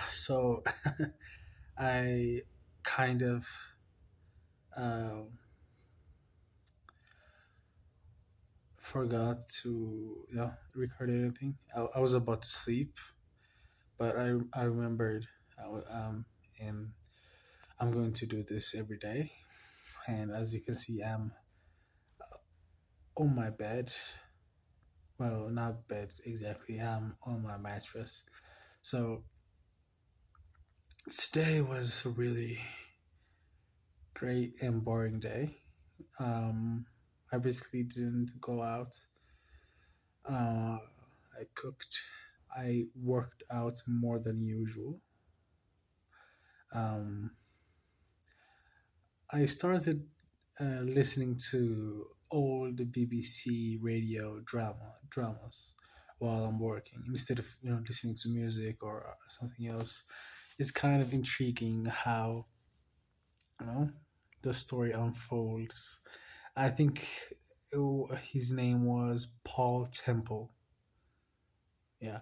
So I kind of um, forgot to record anything. I was about to sleep, but I remembered, and I'm going to do this every day. And as you can see, I'm on my bed. Well, not bed exactly. I'm on my mattress. So today was a really great and boring day. Um, I basically didn't go out. I cooked. I worked out more than usual. Um, I started listening to all the BBC radio dramas while I'm working instead of listening to music or something else. It's kind of intriguing how you know the story unfolds. I think his name was Paul Temple. Yeah,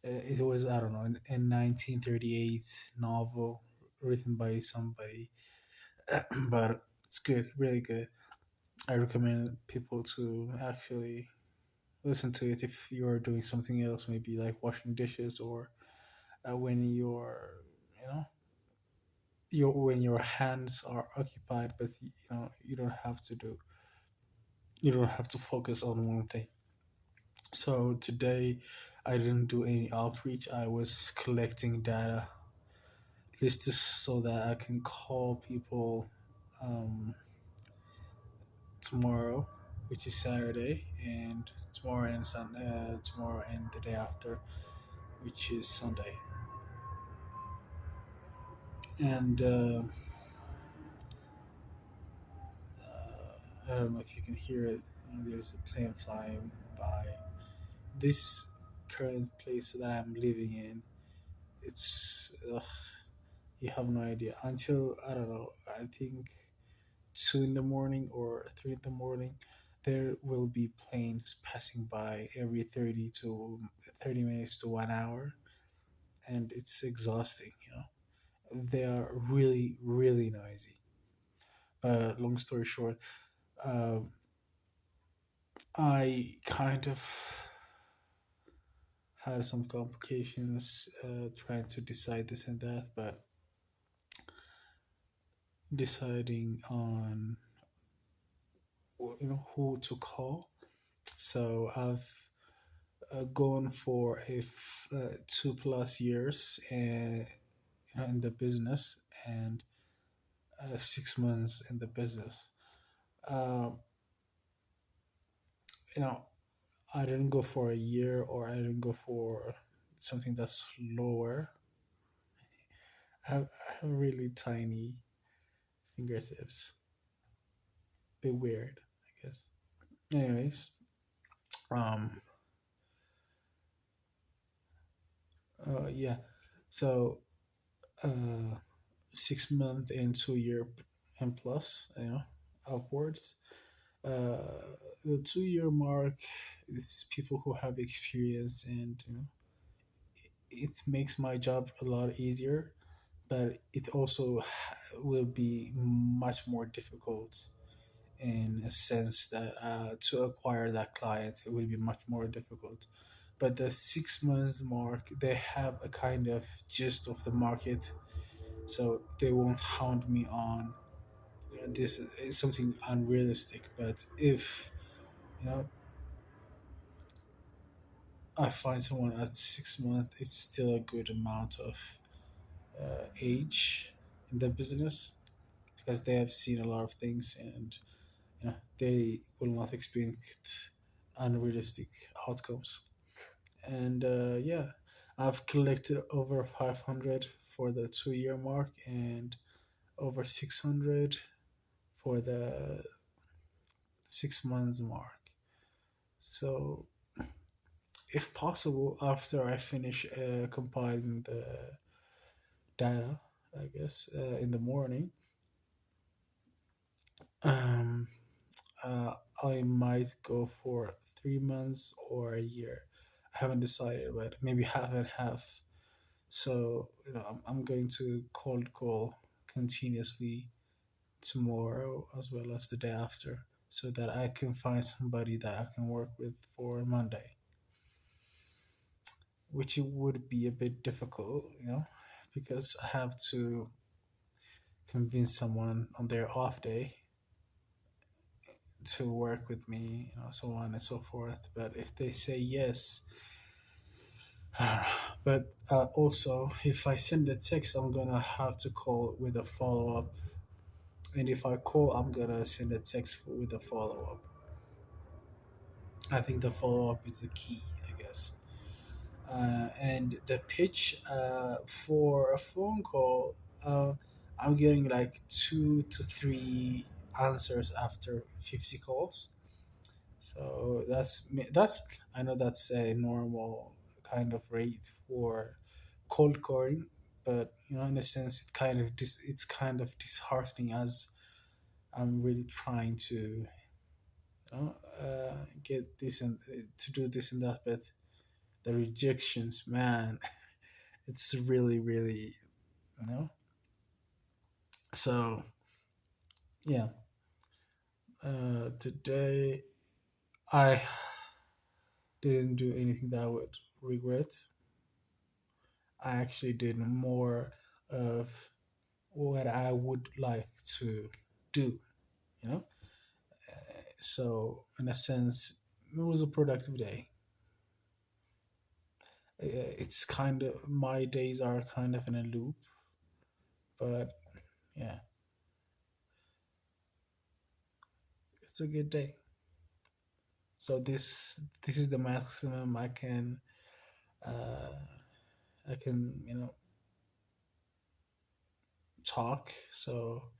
it was, I don't know, in 1938 novel written by somebody, but it's good, really good. I recommend people to actually listen to it if you're doing something else, maybe like washing dishes or when you know, when your hands are occupied, but you don't have to focus on one thing. So today, I didn't do any outreach. I was collecting data, lists so that I can call people um, tomorrow, which is Saturday, and tomorrow and the day after, which is Sunday. And I don't know if you can hear it. There's a plane flying by. This current place that I'm living in, it's you have no idea until, I don't know. I think 2 in the morning or 3 in the morning, there will be planes passing by every 30 minutes to 1 hour, and it's exhausting. They are really really noisy. Long story short, um, I kind of had some complications trying to decide this and that, but deciding on who to call. So I've gone for 2 plus years in the business, and 6 months in the business. Um, you know, I didn't go for a year, or I didn't go for something that's lower. I have really tiny fingertips. Bit weird, I guess. Anyways, um, yeah. So, uh, 6 month and 2 year and plus, upwards. The 2 year mark is people who have experience, and it makes my job a lot easier, but it also will be much more difficult in a sense that to acquire that client, it will be much more difficult. But the 6 months mark, they have a kind of gist of the market, so they won't hound me on this is something unrealistic. But if you know I find someone at 6 months, it's still a good amount of age in the business, because they have seen a lot of things, and they will not experience unrealistic outcomes. And yeah, I've collected over 500 for the 2 year mark, and over 600 for the 6 months mark. So if possible, after I finish compiling the data, I guess in the morning, um, uh, I might go for 3 months or a year. I haven't decided, but maybe half and half. So I'm going to cold call continuously tomorrow as well as the day after, so that I can find somebody that I can work with for Monday, which it would be a bit difficult, because I have to convince someone on their off day to work with me, so on and so forth. But if they say yes, I don't know. But also, if I send a text, I'm gonna have to call with a follow up, and if I call, I'm gonna send a text with a follow up. I think the follow up is the key, I guess. And the pitch for a phone call, I'm getting like 2 to 3 answers after 50 calls. So that's I know that's a normal kind of rate for cold calling, but in a sense, it's kind of disheartening, as I'm really trying to get this and to do this and that, but the rejections, man, it's really really you know. So yeah, today I didn't do anything that I would regret. I actually did more of what I would like to do, you know? So, in a sense, it was a productive day. It's kind of, my days are kind of in a loop, but yeah, it's a good day. So this is the maximum uh, I can talk. So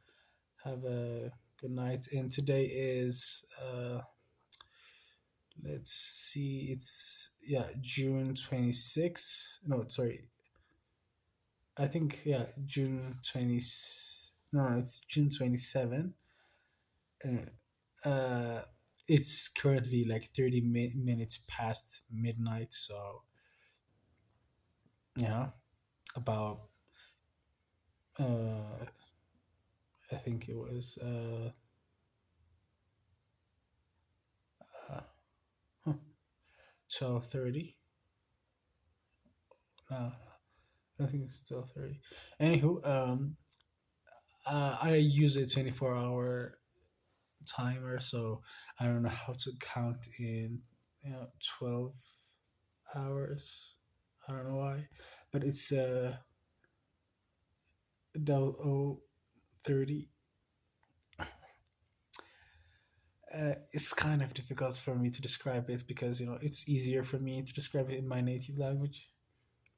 have a good night. And today is let's see, it's June 26th. No, sorry, I think June 20. No, it's June 27. Uh, it's currently like 30 minutes past midnight. So yeah, about uh, I think it was 12:30. No, I think it's 12:30. Anywho, I use a 24-hour timer, so I don't know how to count in 12 hours. I don't know why, but it's 30. It's kind of difficult for me to describe it, because it's easier for me to describe it in my native language,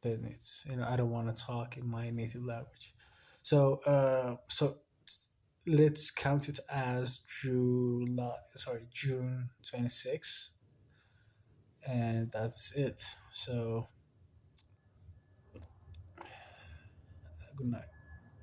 but it's I don't want to talk in my native language. So let's count it as June 26th, and that's it. So good night.